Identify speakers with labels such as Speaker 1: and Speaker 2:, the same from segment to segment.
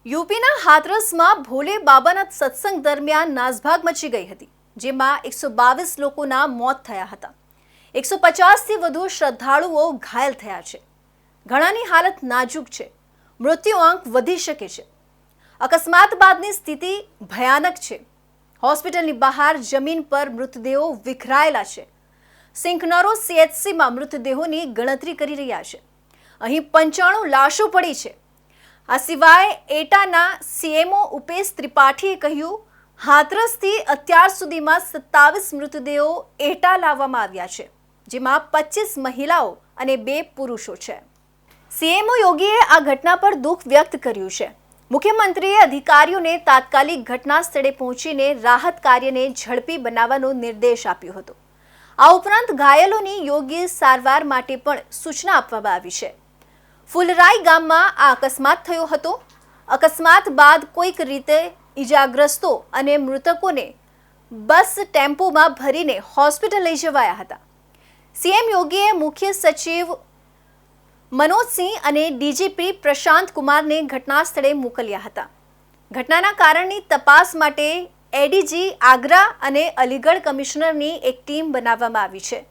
Speaker 1: યુપીના હાથરસમાં ભોલે બાબાના સત્સંગ દરમિયાન નાસભાગ મચી ગઈ હતી, જેમાં 122 લોકોના મોત થયા હતા। 150થી વધુ શ્રદ્ધાળુઓ ઘાયલ થયા છે। ઘણાની હાલત નાજુક છે। મૃત્યુઆંક વધી શકે છે। અકસ્માત બાદની સ્થિતિ ભયાનક છે। હોસ્પિટલની બહાર જમીન પર મૃતદેહો વિખરાયેલા છે। સિંકનરો સીએચસીમાં મૃતદેહોની ગણતરી કરી રહ્યા છે। અહીં 95 લાશો પડી છે। આ સિવાય એટાના સીએમઓ ઉપેશ ત્રિપાઠીએ કહ્યું, હાથરસથી અત્યાર સુધીમાં 27 મૃતદેહો એટા લાવવામાં આવ્યા છે, જેમાં 25 મહિલાઓ અને 2 પુરુષો છે। સીએમઓ યોગીએ આ ઘટના પર દુઃખ વ્યક્ત કર્યું છે। મુખ્યમંત્રીએ અધિકારીઓને તાત્કાલિક ઘટના સ્થળે પહોંચીને રાહત કાર્યને ઝડપી બનાવવાનો નિર્દેશ આપ્યો હતો। આ ઉપરાંત ઘાયલોની યોગ્ય સારવાર માટે પણ સૂચના આપવામાં આવી છે। ફુલરાઈ ગામમાં આ અકસ્માત થયો હતો। અકસ્માત બાદ કોઈક રીતે ઈજાગ્રસ્તો અને મૃતકોને બસ ટેમ્પોમાં ભરીને હોસ્પિટલ લઈ જવાયા હતા। સીએમ યોગીએ મુખ્ય સચિવ મનોજસિંહ અને ડીજીપી પ્રશાંત કુમારને ઘટના સ્થળે મોકલ્યા હતા। ઘટનાના કારણની તપાસ માટે એડીજી આગ્રા અને અલીગઢ કમિશનરની એક ટીમ બનાવવામાં આવી છે।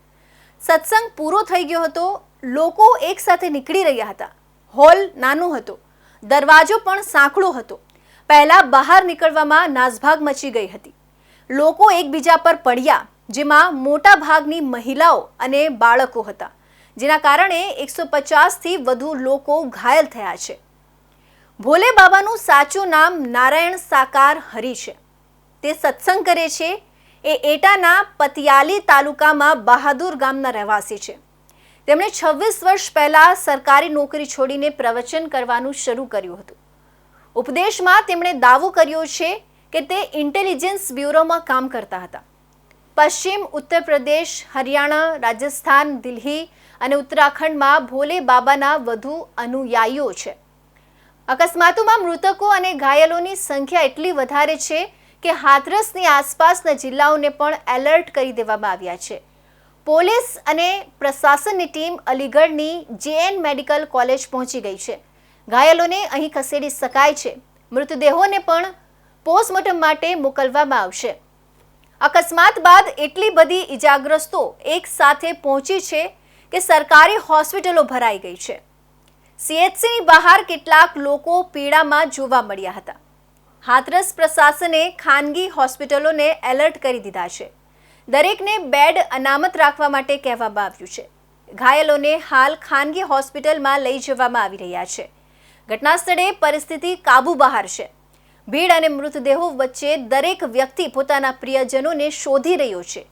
Speaker 1: સત્સંગ પૂરો થઈ ગયો હતો। લોકો એક સાથે નીકળી રહ્યા હતા। હોલ નાનો હતો, દરવાજો પણ સાંકડો હતો। પહેલા બહાર નીકળવામાં નાસભાગ મચી ગઈ હતી। લોકો એકબીજા પર પડ્યા, જેમાં મોટા ભાગની મહિલાઓ અને બાળકો હતા, જેના કારણે 150થી વધુ લોકો ઘાયલ થયા છે। ભોલે બાબાનું સાચું નામ નારાયણ સાકાર હરિ છે। તે સત્સંગ કરે છે। એ એટાના પતિયાલી તાલુકામાં બહાદુર ગામના રહેવાસી છે। તેમણે 26 વર્ષ પહેલા સરકારી નોકરી છોડીને પ્રવચન કરવાનું શરૂ કર્યું હતું। ઉપદેશમાં તેમણે દાવો કર્યો છે કે તે ઇન્ટેલિજન્સ બ્યુરોમાં કામ કરતા હતા। પશ્ચિમ ઉત્તર પ્રદેશ, હરિયાણા, રાજસ્થાન, દિલ્હી અને ઉત્તરાખંડમાં ભોલે બાબાના વધુ અનુયાયીઓ છે। અકસ્માતોમાં મૃતકો અને ઘાયલોની સંખ્યા એટલી વધારે છે કે હાથરસની આસપાસના જિલ્લાઓને પણ એલર્ટ કરી દેવામાં આવ્યા છે। પોલીસ અને પ્રશાસનની ટીમ અલીગઢની જેએન મેડિકલ કોલેજ પહોંચી ગઈ છે। ઘાયલોને અહીં ખસેડી શકાય છે। મૃતદેહોને પણ પોસ્ટમોર્ટમ માટે મોકલવામાં આવશે। અકસ્માત બાદ એટલી બધી ઈજાગ્રસ્તો એક સાથે પહોંચી છે કે સરકારી હોસ્પિટલો ભરાઈ ગઈ છે। સીએચસીની બહાર કેટલાક લોકો પીડામાં જોવા મળ્યા હતા। હાથરસ પ્રશાસને ખાનગી હોસ્પિટલોને એલર્ટ કરી દીધા છે। દરેકને બેડ અનામત રાખવા માટે કહેવામાં આવ્યું છે। ઘાયલોને હાલ ખાનગી હોસ્પિટલમાં લઈ જવામાં આવી રહ્યા છે। ઘટના સ્થળે પરિસ્થિતિ કાબુ બહાર છે। ભીડ અને મૃતદેહો વચ્ચે દરેક વ્યક્તિ પોતાના પ્રિયજનોને શોધી રહ્યો છે।